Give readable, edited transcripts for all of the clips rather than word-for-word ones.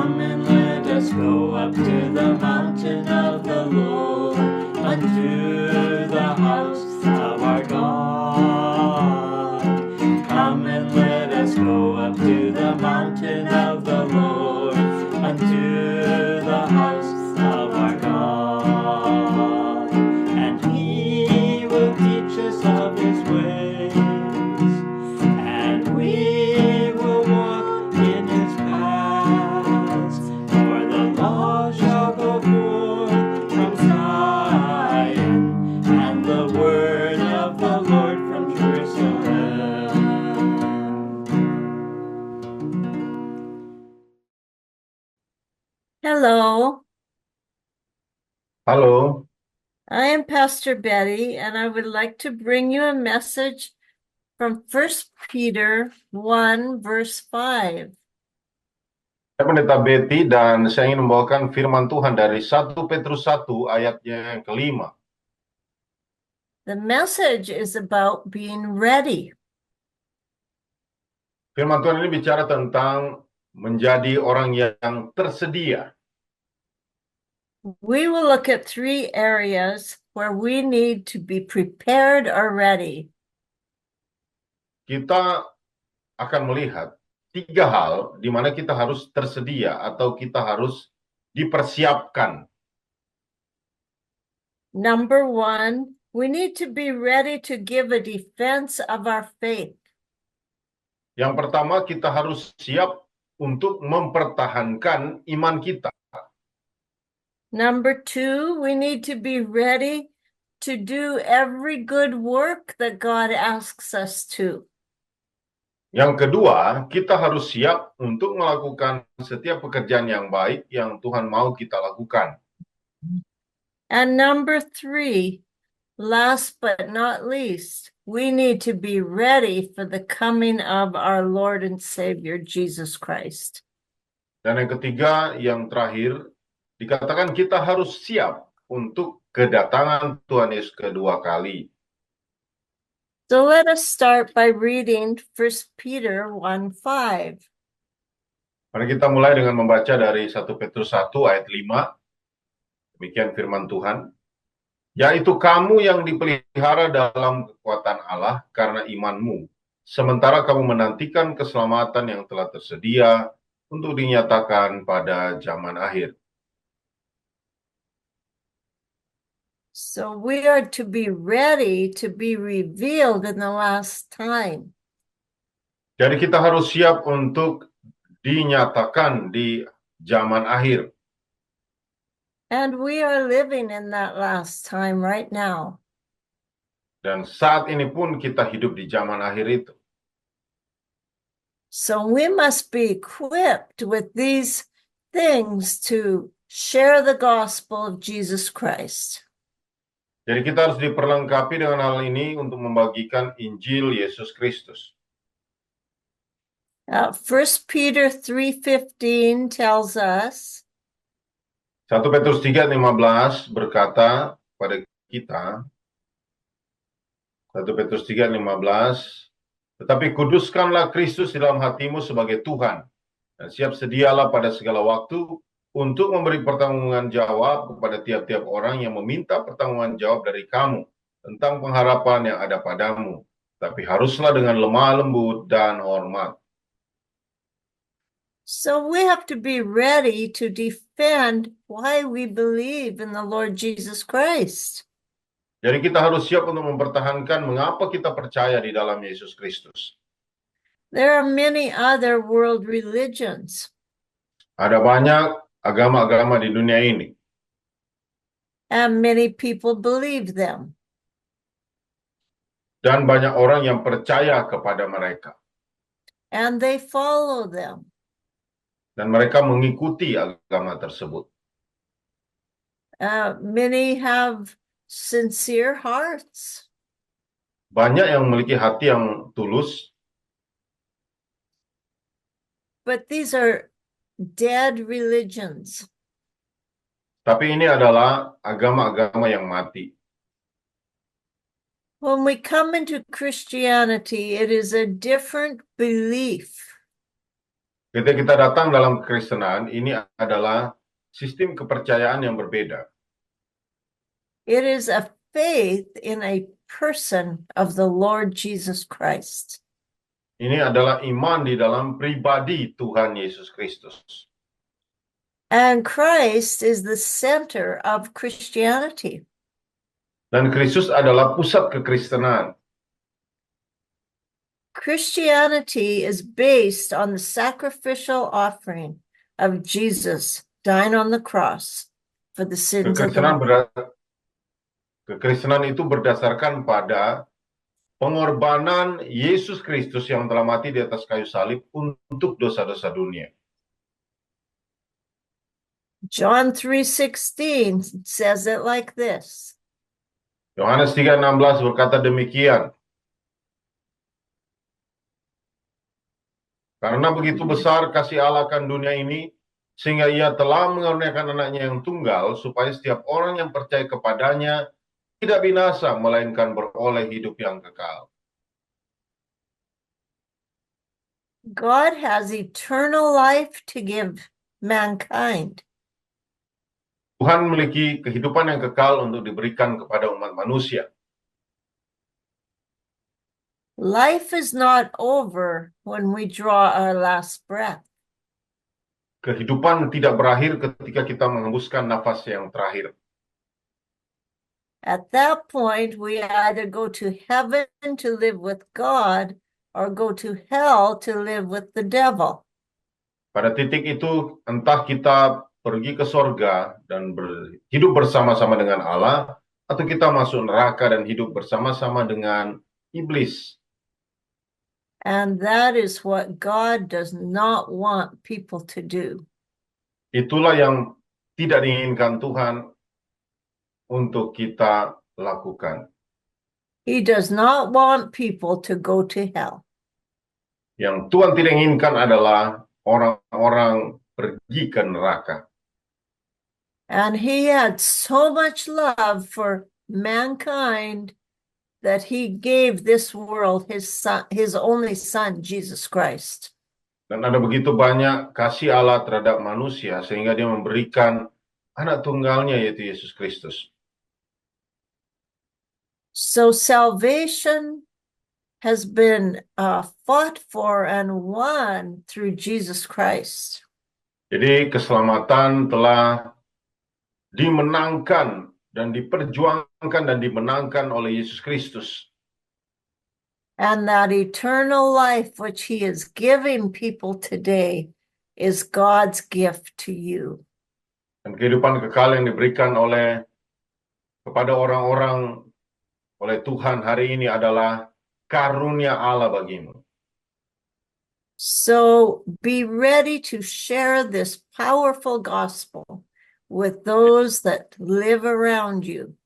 Come and let us go up to the mountain of the Lord, unto the house of our God. Come and let us go up to the mountain of the Lord, unto the house of our God. And he will teach us of his ways, and we will walk in his paths. For the law shall go forth from Zion, and the word of the Lord from Jerusalem. Hello, Halo, I am Pastor Betty, and I would like to bring you a message from 1 Peter 1, verse 5. saya Pendeta Betty dan saya ingin membawakan firman Tuhan dari 1 Petrus 1 ayatnya yang kelima. The message is about being ready. Firman Tuhan ini bicara tentang menjadi orang yang tersedia. We will look at 3 areas where we need to be prepared or ready. Kita akan melihat 3 hal di mana kita harus tersedia atau kita harus dipersiapkan. Number 1, we need to be ready to give a defense of our faith. Yang pertama, kita harus siap untuk mempertahankan iman kita. Number 2, we need to be ready to do every good work that God asks us to. Yang kedua, kita harus siap untuk melakukan setiap pekerjaan yang baik yang Tuhan mau kita lakukan. And number 3, last but not least, we need to be ready for the coming of our Lord and Savior, Jesus Christ. Dan yang ketiga, yang terakhir, dikatakan kita harus siap untuk kedatangan Tuhan Yesus kedua kali. So let us start by reading 1 Peter 1:5. Mari kita mulai dengan membaca dari 1 Petrus 1 ayat 5. Demikian firman Tuhan. Yaitu kamu yang dipelihara dalam kekuatan Allah karena imanmu, sementara kamu menantikan keselamatan yang telah tersedia untuk dinyatakan pada zaman akhir. So we are to be ready to be revealed in the last time. Jadi kita harus siap untuk dinyatakan di zaman akhir. And we are living in that last time right now. Dan saat ini pun kita hidup di zaman akhir itu. So we must be equipped with these things to share the gospel of Jesus Christ. Jadi kita harus diperlengkapi dengan hal ini untuk membagikan Injil Yesus Kristus. 1 Peter 3:15 tells us, 1 Petrus 3:15 berkata pada kita, 1 Petrus 3:15, tetapi kuduskanlah Kristus di dalam hatimu sebagai Tuhan, dan siap sedialah pada segala waktu untuk memberi pertanggungan jawab kepada tiap-tiap orang yang meminta pertanggungan jawab dari kamu tentang pengharapan yang ada padamu, tapi haruslah dengan lemah lembut dan hormat. so we have to be ready to defend why we believe in the Lord Jesus Christ. Jadi kita harus siap untuk mempertahankan mengapa kita percaya di dalam Yesus Kristus. There are many other world religions, Ada banyak agama-agama di dunia ini, and many people believe them. dan banyak orang yang percaya kepada mereka, And they follow them. dan mereka mengikuti agama tersebut. Many have sincere hearts, Banyak yang memiliki hati yang tulus, but these are dead religions. tapi ini adalah agama-agama yang mati. When we come into Christianity, it is a different belief. Ketika kita datang dalam kekristenan, ini adalah sistem kepercayaan yang berbeda. It is a faith in a person of the Lord Jesus Christ. Ini adalah iman di dalam pribadi Tuhan Yesus Kristus. And Christ is the center of Christianity. Dan Kristus adalah pusat kekristenan. Christianity is based on the sacrificial offering of Jesus dying on the cross for the sins of the world. Kekristenan itu berdasarkan pada pengorbanan Yesus Kristus yang telah mati di atas kayu salib untuk dosa-dosa dunia. John 3:16 says it like this. Yohanes 3:16 berkata demikian. Karena begitu besar kasih Allah akan dunia ini, sehingga ia telah mengaruniakan anaknya yang tunggal, supaya setiap orang yang percaya kepadanya tidak binasa, melainkan beroleh hidup yang kekal. God has eternal life to give mankind. Tuhan memiliki kehidupan yang kekal untuk diberikan kepada umat manusia. Life is not over when we draw our last breath. Kehidupan tidak berakhir ketika kita menghembuskan nafas yang terakhir. At that point, we either go to heaven to live with God or go to hell to live with the devil. Pada titik itu, entah kita pergi ke sorga dan hidup bersama-sama dengan Allah, atau kita masuk neraka dan hidup bersama-sama dengan iblis. And that is what God does not want people to do. Itulah yang tidak diinginkan Tuhan untuk kita lakukan. He does not want people to go to hell. Yang Tuhan tidak inginkan adalah orang-orang pergi ke neraka. And he had so much love for mankind that he gave this world his son, his only son, Jesus Christ. Dan ada begitu banyak kasih Allah terhadap manusia sehingga dia memberikan anak tunggalnya yaitu Yesus Kristus. So salvation has been fought for and won through Jesus Christ. Jadi keselamatan telah dimenangkan dan diperjuangkan dan dimenangkan oleh Yesus Kristus. And that eternal life which he is giving people today is God's gift to you. Dan kehidupan kekal yang diberikan kepada orang-orang oleh Tuhan hari ini adalah karunia Allah bagimu. So be ready to share this powerful gospel with those that live around you.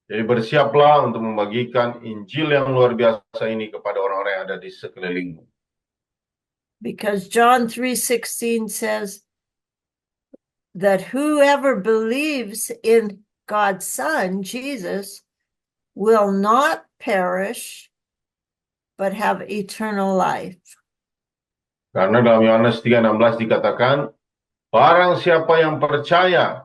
Jadi bersiaplah untuk membagikan Injil yang luar biasa ini kepada orang-orang yang ada di sekelilingmu. Because John 3:16 says that whoever believes in God's Son, Jesus, will not perish, but have eternal life. Karena dalam Yohanes 3:16 dikatakan, barang siapa yang percaya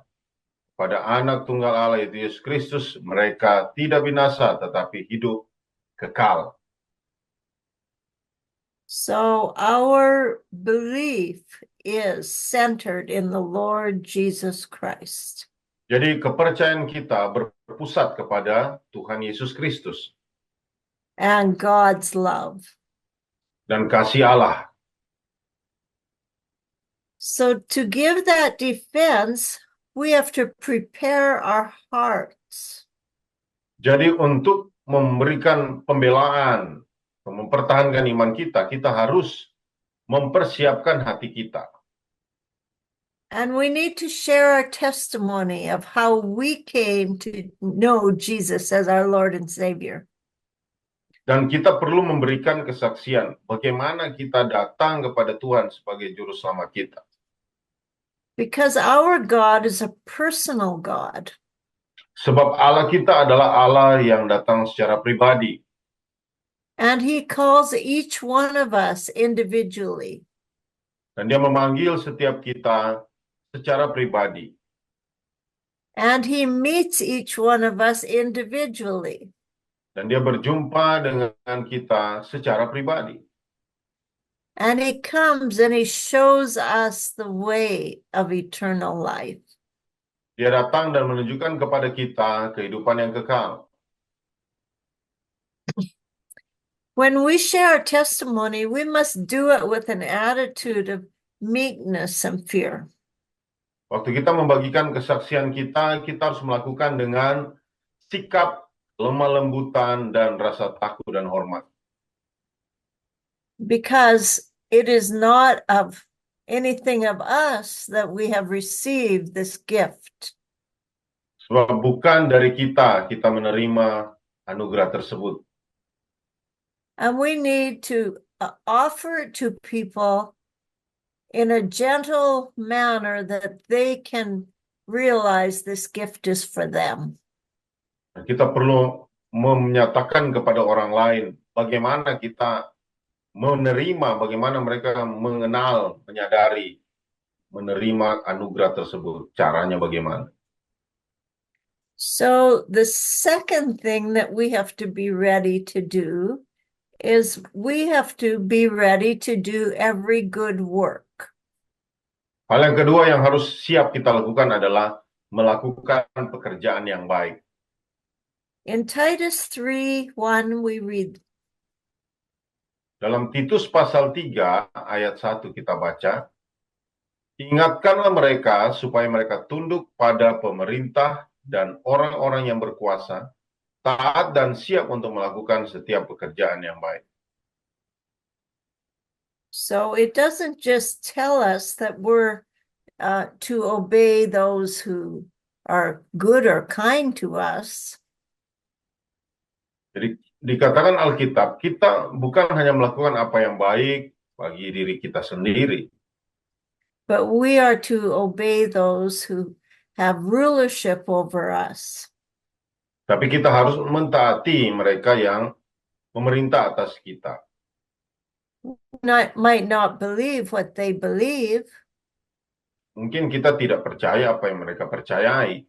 pada anak tunggal Allah yaitu Yesus Kristus, mereka tidak binasa tetapi hidup kekal. So our belief is centered in the Lord Jesus Christ. Jadi kepercayaan kita berpusat kepada Tuhan Yesus Kristus And God's love. dan kasih Allah. So to give that defense, we have to prepare our hearts. Jadi untuk memberikan pembelaan, mempertahankan iman kita, kita harus mempersiapkan hati kita. And we need to share our testimony of how we came to know Jesus as our Lord and Savior. Dan kita perlu memberikan kesaksian bagaimana kita datang kepada Tuhan sebagai juru selamat kita. Because our God is a personal God. Sebab Allah kita adalah Allah yang datang secara pribadi. And he calls each one of us individually. Dan dia memanggil setiap kita secara pribadi. And he meets each one of us individually. Dan dia berjumpa dengan kita secara pribadi. And he comes and he shows us the way of eternal life. Dia datang dan menunjukkan kepada kita kehidupan yang kekal. When we share our testimony, we must do it with an attitude of meekness and fear. Waktu kita membagikan kesaksian kita harus melakukan dengan sikap lemah lembutan dan rasa takut dan hormat. Because it is not of anything of us that we have received this gift. Sebab bukan dari kita menerima anugerah tersebut. And we need to offer it to people in a gentle manner that they can realize this gift is for them. Kita perlu menyatakan kepada orang lain bagaimana kita menerima, bagaimana mereka mengenal, menyadari, menerima anugerah tersebut. Caranya bagaimana? So the second thing that we have to be ready to do is we have to be ready to do every good work. Hal yang kedua yang harus siap kita lakukan adalah melakukan pekerjaan yang baik. In Titus 3:1 we read, Dalam Titus pasal 3 ayat 1 kita baca, ingatkanlah mereka supaya mereka tunduk pada pemerintah dan orang-orang yang berkuasa, taat dan siap untuk melakukan setiap pekerjaan yang baik. so it doesn't just tell us that we're to obey those who are good or kind to us. Jadi dikatakan Alkitab, kita bukan hanya melakukan apa yang baik bagi diri kita sendiri, But we are to obey those who have rulership over us. tapi kita harus mentaati mereka yang memerintah atas kita. Might not believe what they believe, Mungkin kita tidak percaya apa yang mereka percayai,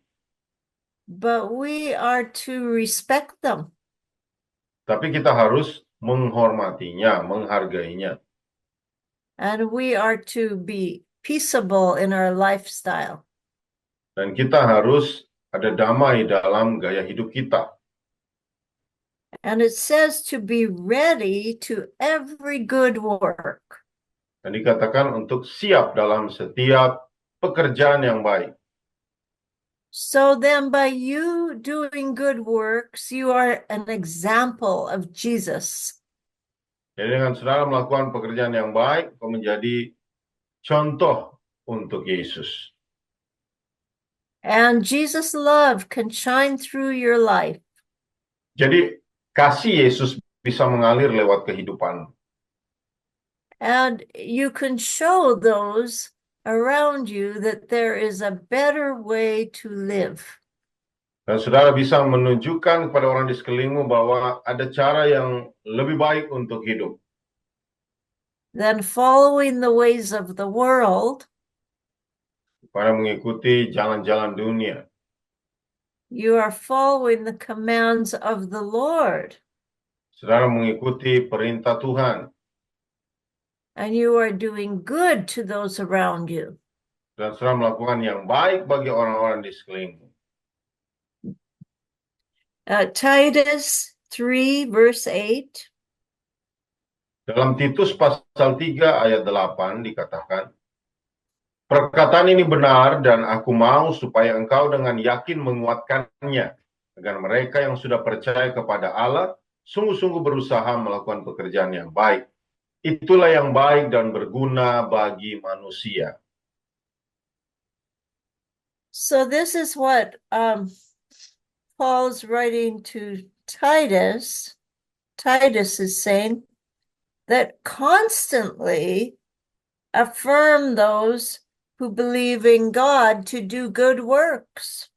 but we are to respect them. tapi kita harus menghormatinya, menghargainya. And we are to be peaceable in our lifestyle. Dan kita harus ada damai dalam gaya hidup kita. And it says to be ready to every good work. Dan dikatakan untuk siap dalam setiap pekerjaan yang baik. So then by you doing good works, you are an example of Jesus. Jadi dengan saudara melakukan pekerjaan yang baik, kau menjadi contoh untuk Yesus. And Jesus' love can shine through your life. Jadi kasih Yesus bisa mengalir lewat kehidupan. And you can show those around you that there is a better way to live. Dan saudara bisa menunjukkan kepada orang di sekelilingmu bahwa ada cara yang lebih baik untuk hidup. Than following the ways of the world. Pada mengikuti jalan-jalan dunia. You are following the commands of the Lord. Saudara mengikuti perintah Tuhan. And you are doing good to those around you. Dan saudara melakukan yang baik bagi orang-orang di sekelilingmu. Titus 3 verse 8. Dalam Titus pasal 3 ayat 8 dikatakan, perkataan ini benar dan aku mau supaya engkau dengan yakin menguatkannya, agar mereka yang sudah percaya kepada Allah sungguh-sungguh berusaha melakukan pekerjaan yang baik. Itulah yang baik dan berguna bagi manusia. So this is what Paul's writing to Titus. Titus is saying that constantly affirm those who believe in God to do good works.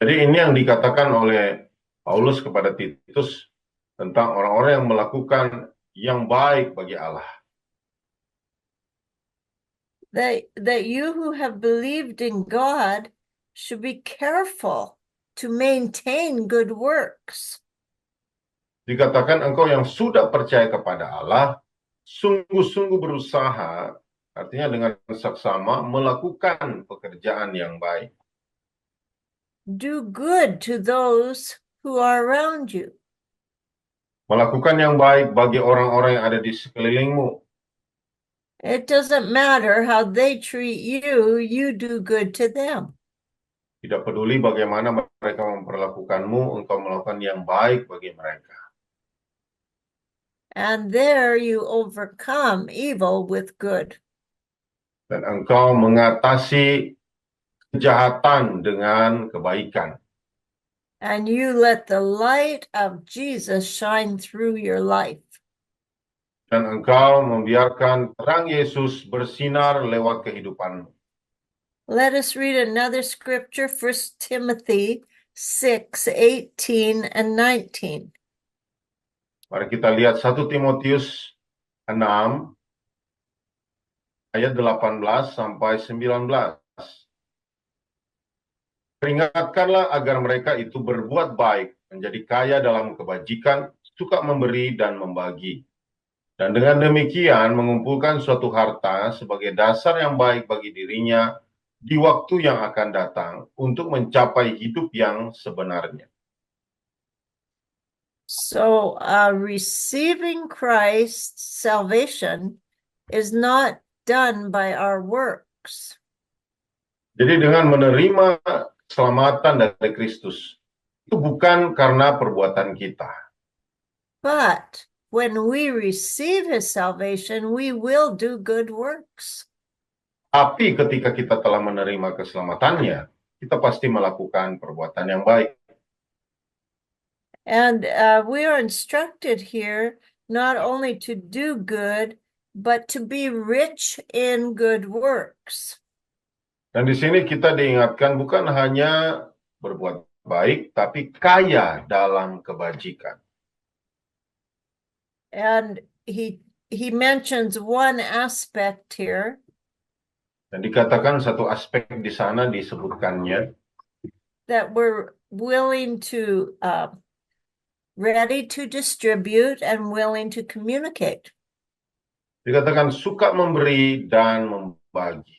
Jadi ini yang dikatakan oleh Paulus kepada Titus tentang orang-orang yang melakukan yang baik bagi Allah. that you who have believed in God should be careful to maintain good works. Dikatakan engkau yang sudah percaya kepada Allah, sungguh-sungguh berusaha, artinya dengan saksama melakukan pekerjaan yang baik. Do good to those who are around you. Melakukan yang baik bagi orang-orang yang ada di sekelilingmu. It doesn't matter how they treat you, you do good to them. Tidak peduli bagaimana mereka memperlakukanmu, engkau melakukan yang baik bagi mereka. And there you overcome evil with good. Dan engkau mengatasi kejahatan dengan kebaikan. And you let the light of Jesus shine through your life. Dan engkau membiarkan terang Yesus bersinar lewat kehidupanmu. Let us read another scripture, 1 Timothy 6:18 and 19. Mari kita lihat 1 Timotius 6 ayat 18 sampai 19. Peringatkanlah agar mereka itu berbuat baik, menjadi kaya dalam kebajikan, suka memberi dan membagi. Dan dengan demikian mengumpulkan suatu harta sebagai dasar yang baik bagi dirinya di waktu yang akan datang untuk mencapai hidup yang sebenarnya. So, receiving Christ's salvation is not done by our works. Jadi dengan menerima keselamatan dari Kristus, itu bukan karena perbuatan kita. But when we receive his salvation, we will do good works. Tapi ketika kita telah menerima keselamatannya, kita pasti melakukan perbuatan yang baik. And we are instructed here not only to do good, but to be rich in good works. Dan di sini kita diingatkan bukan hanya berbuat baik, tapi kaya dalam kebajikan. And he mentions one aspect here, Dan dikatakan satu aspek di sana disebutkannya, that we're willing to, ready to distribute and willing to communicate. dikatakan suka memberi dan membagi.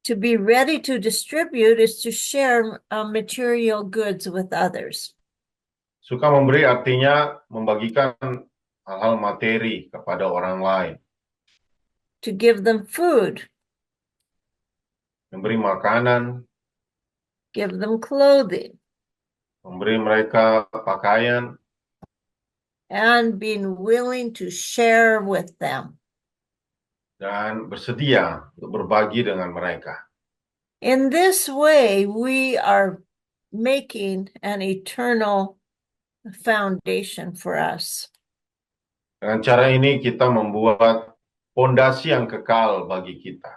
To be ready to distribute is to share material goods with others. Suka memberi artinya membagikan hal-hal materi kepada orang lain. To give them food, Memberi makanan, give them clothing, memberi mereka pakaian, and being willing to share with them. dan bersedia untuk berbagi dengan mereka. In this way, we are making an eternal foundation for us. Dengan cara ini kita membuat fondasi yang kekal bagi kita.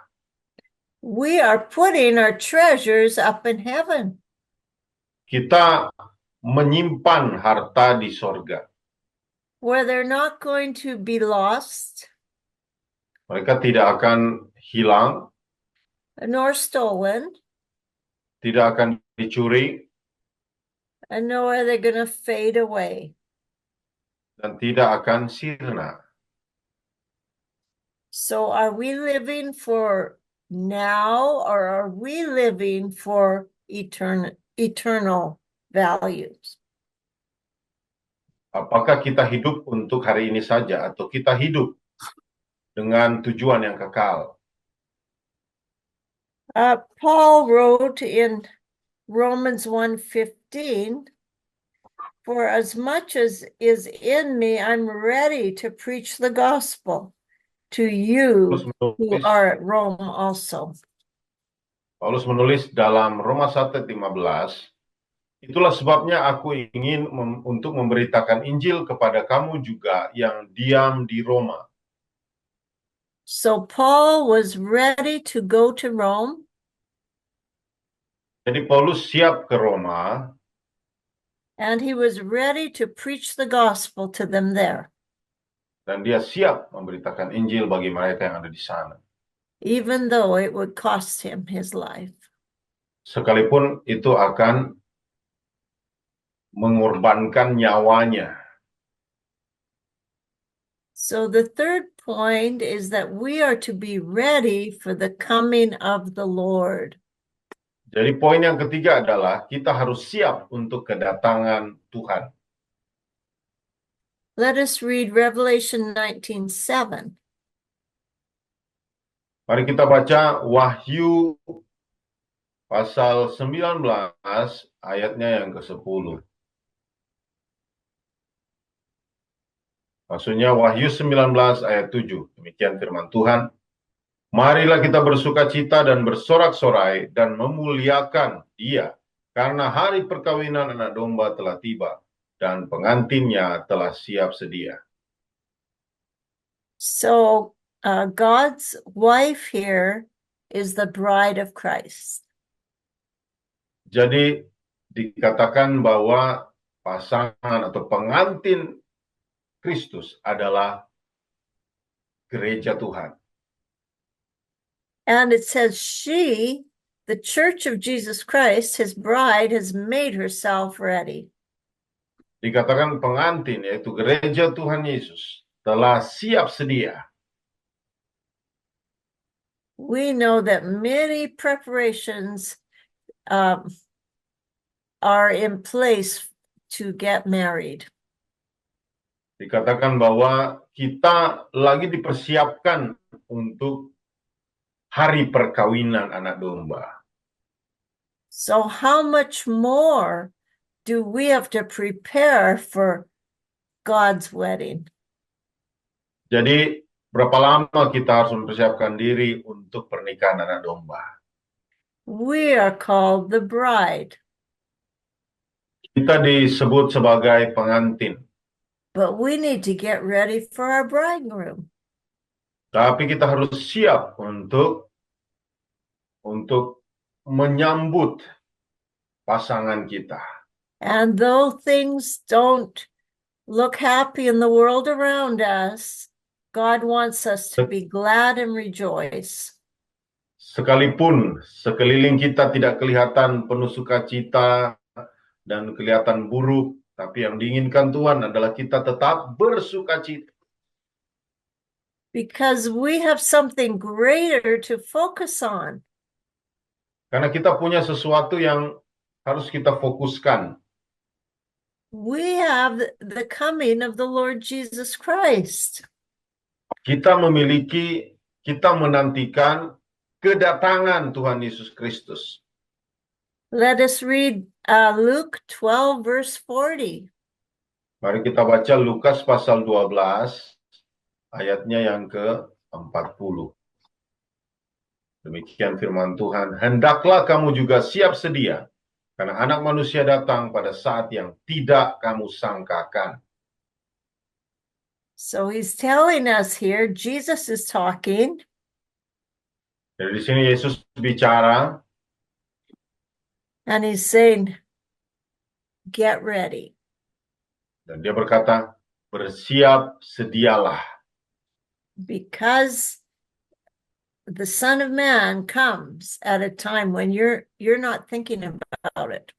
We are putting our treasures up in heaven. Kita menyimpan harta di sorga. Where they're not going to be lost Mereka tidak akan hilang, nor stolen, tidak akan dicuri, and nor are they going to fade away. dan tidak akan sirna. So are we living for now, or are we living for eternal values? Apakah kita hidup untuk hari ini saja atau kita hidup dengan tujuan yang kekal? Paul wrote in Romans 1:15, "For as much as is in me, I'm ready to preach the gospel to you who are at Rome also." Paulus menulis dalam Roma 1:15, itulah sebabnya aku ingin untuk memberitakan Injil kepada kamu juga yang diam di Roma. So Paul was ready to go to Rome. Jadi Paulus siap ke Roma, And he was ready to preach the gospel to them there. Dan dia siap memberitakan Injil bagi mereka yang ada di sana. even though it would cost him his life. Sekalipun itu akan mengorbankan nyawanya. So the third point is that we are to be ready for the coming of the Lord. Jadi poin yang ketiga adalah kita harus siap untuk kedatangan Tuhan. Let us read Revelation 19:7. Mari kita baca Wahyu pasal 19 ayatnya yang ke-10. Maksudnya Wahyu 19 ayat 7. Demikian firman Tuhan. Marilah kita bersukacita dan bersorak-sorai dan memuliakan Dia, karena hari perkawinan anak domba telah tiba dan pengantinnya telah siap sedia. So God's wife here is the bride of Christ. Jadi dikatakan bahwa pasangan atau pengantin Kristus adalah gereja Tuhan. And it says she, the church of Jesus Christ, his bride, has made herself ready. Dikatakan pengantin, yaitu gereja Tuhan Yesus, telah siap sedia. We know that many preparations are in place to get married. Dikatakan bahwa kita lagi dipersiapkan untuk hari perkawinan anak domba. So how much more do we have to prepare for God's wedding? Jadi berapa lama kita harus mempersiapkan diri untuk pernikahan anak domba? We are called the bride, Kita disebut sebagai pengantin, but we need to get ready for our bridegroom. tapi kita harus siap untuk menyambut pasangan kita. And though things don't look happy in the world around us, God wants us to be glad and rejoice. Sekalipun sekeliling kita tidak kelihatan penuh sukacita dan kelihatan buruk, tapi yang diinginkan Tuhan adalah kita tetap bersukacita. Because we have something greater to focus on. Karena kita punya sesuatu yang harus kita fokuskan. We have the coming of the Lord Jesus Christ. Kita menantikan kedatangan Tuhan Yesus Kristus. Let us read Luke 12, verse 40. Mari kita baca Lukas pasal 12, ayatnya yang ke-40. Demikian firman Tuhan, hendaklah kamu juga siap sedia, karena anak manusia datang pada saat yang tidak kamu sangkakan. So he's telling us here, Jesus is talking. Jadi di sini Yesus bicara, And he's saying, get ready. dan dia berkata, bersiap sedialah. Because the Son of Man comes at a time when you're not thinking about it.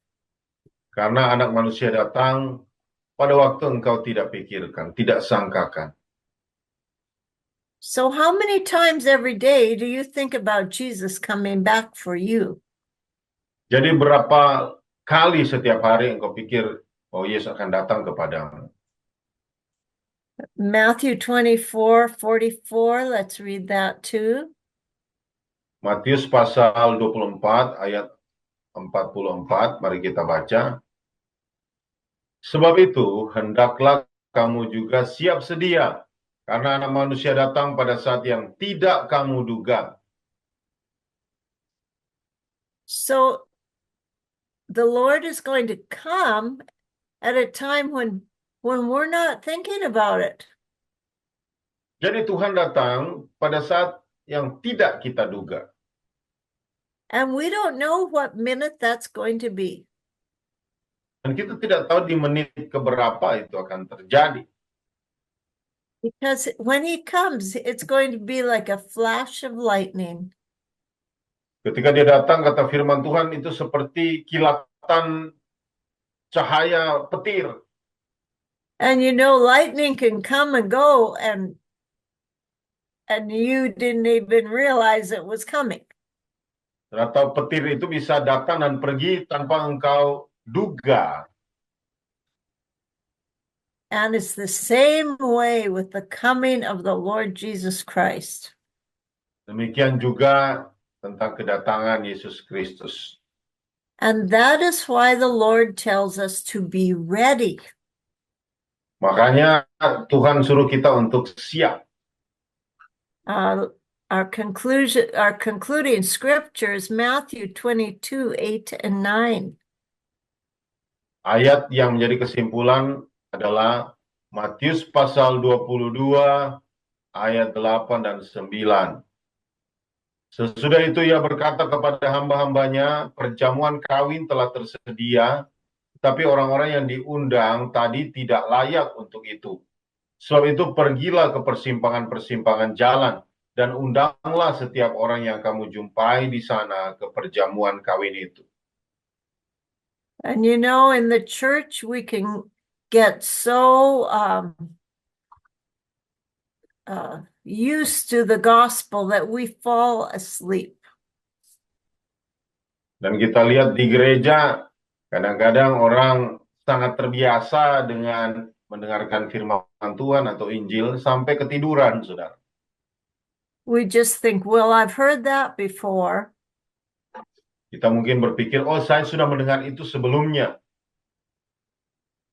Karena anak manusia datang pada waktu engkau tidak pikirkan, tidak sangkakan. So how many times every day do you think about Jesus coming back for you? Jadi berapa kali setiap hari engkau pikir, oh Yesus akan datang kepadamu. Matthew 24:44, let's read that too. Matius pasal 24 ayat 44, mari kita baca. Sebab itu, hendaklah kamu juga siap sedia, karena anak manusia datang pada saat yang tidak kamu duga. So the Lord is going to come at a time when we're not thinking about it. Jadi Tuhan datang pada saat yang tidak kita duga. And we don't know what minute that's going to be. Dan kita tidak tahu di menit keberapa itu akan terjadi. Because when he comes, it's going to be like a flash of lightning. Ketika dia datang, kata firman Tuhan, itu seperti kilatan cahaya petir. And you know, lightning can come and go, and you didn't even realize it was coming. Atau petir itu bisa datang dan pergi tanpa engkau duga. And it's the same way with the coming of the Lord Jesus Christ. Demikian juga tentang kedatangan Yesus Kristus. And that is why the Lord tells us to be ready. Makanya Tuhan suruh kita untuk siap. Our concluding scripture is Matthew 22, 8 and 9. Ayat yang menjadi kesimpulan adalah Matius pasal 22 ayat 8 dan 9. Sesudah itu ia berkata kepada hamba-hambanya, perjamuan kawin telah tersedia, tetapi orang-orang yang diundang tadi tidak layak untuk itu. Sebab itu pergilah ke persimpangan-persimpangan jalan dan undanglah setiap orang yang kamu jumpai di sana ke perjamuan kawin itu. And you know, in the church, we can get so used to the gospel that we fall asleep. Dan kita lihat di gereja, kadang-kadang orang sangat terbiasa dengan mendengarkan firman Tuhan atau Injil sampai ketiduran, saudara. We just think, well, I've heard that before. Kita mungkin berpikir, oh saya sudah mendengar itu sebelumnya.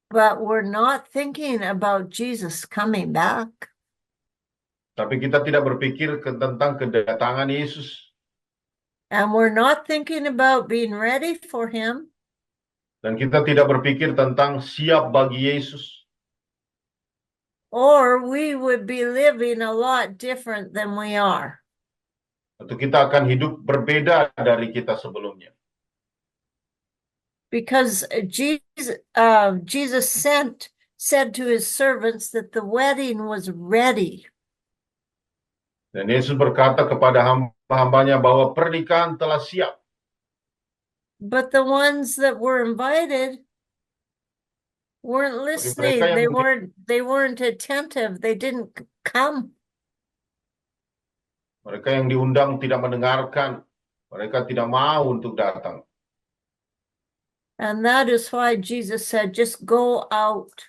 But we're not thinking about Jesus coming back. Tapi kita tidak berpikir tentang kedatangan Yesus. And we're not thinking about being ready for him. Dan kita tidak berpikir tentang siap bagi Yesus. Or we would be living a lot different than we are. Atau kita akan hidup berbeda dari kita sebelumnya. Because Jesus said to his servants that the wedding was ready. Dan Yesus berkata kepada hamba-hambanya bahwa pernikahan telah siap. But the ones that were invited weren't listening. They weren't attentive. They didn't come. Mereka yang diundang tidak mendengarkan. Mereka tidak mau untuk datang. And that is why Jesus said, just go out.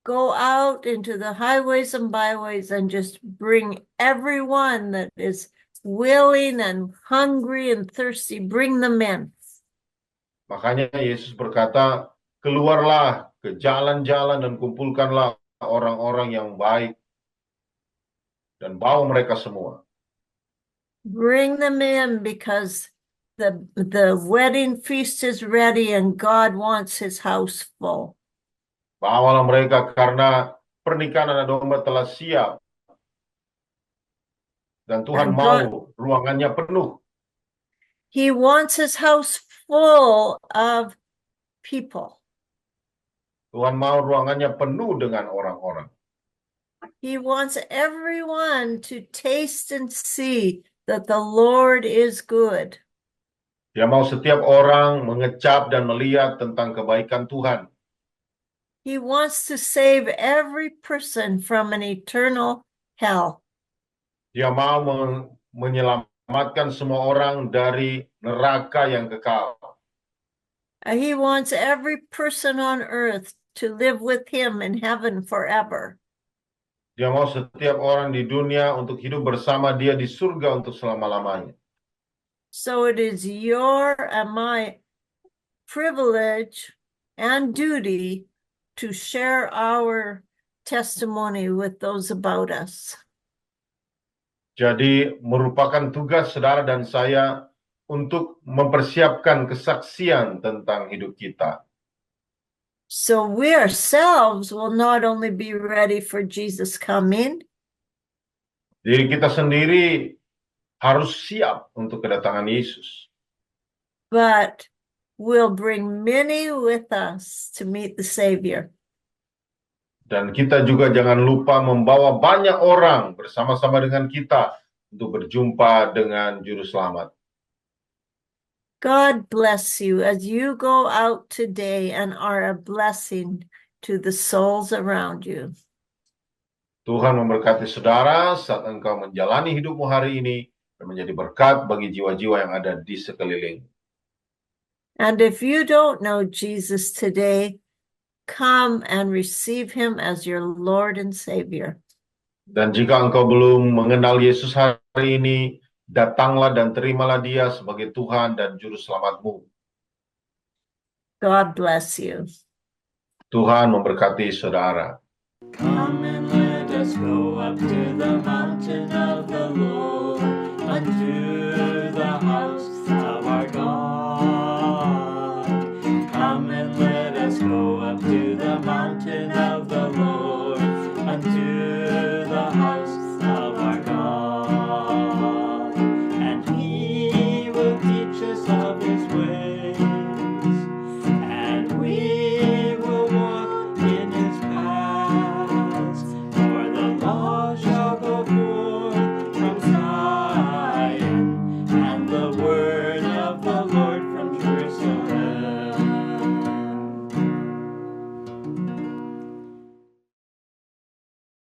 Go out into the highways and byways and just bring everyone that is willing and hungry and thirsty, bring them in. Makanya Yesus berkata, keluarlah ke jalan-jalan dan kumpulkanlah orang-orang yang baik dan bawa mereka semua. Bring them in because the wedding feast is ready and God wants his house full. Bawalah mereka karena pernikahan anak domba telah siap. Dan Tuhan mau ruangannya penuh. He wants his house full of people. Tuhan mau ruangannya penuh dengan orang-orang. He wants everyone to taste and see that the Lord is good. Dia mau setiap orang mengecap dan melihat tentang kebaikan Tuhan. He wants to save every person from an eternal hell. Dia mau menyelamatkan semua orang dari neraka yang kekal. He wants every person on earth to live with him in heaven forever. Dia mau setiap orang di dunia untuk hidup bersama dia di surga untuk selama-lamanya. So it is your and my privilege and duty to share our testimony with those about us. Jadi merupakan tugas saudara dan saya untuk mempersiapkan kesaksian tentang hidup kita. So we ourselves will not only be ready for Jesus coming, Diri kita sendiri harus siap untuk kedatangan Yesus. but we'll bring many with us to meet the Savior. Dan kita juga jangan lupa membawa banyak orang bersama-sama dengan kita untuk berjumpa dengan Juru Selamat. God bless you as you go out today and are a blessing to the souls around you. Tuhan memberkati saudara saat engkau menjalani hidupmu hari ini dan menjadi berkat bagi jiwa-jiwa yang ada di sekeliling. And if you don't know Jesus today, come and receive him as your Lord and Savior. Dan jika engkau belum mengenal Yesus hari ini, datanglah dan terimalah Dia sebagai Tuhan dan Juru Selamatmu. God bless you. Tuhan memberkati saudara. Come and let us go up to the mountain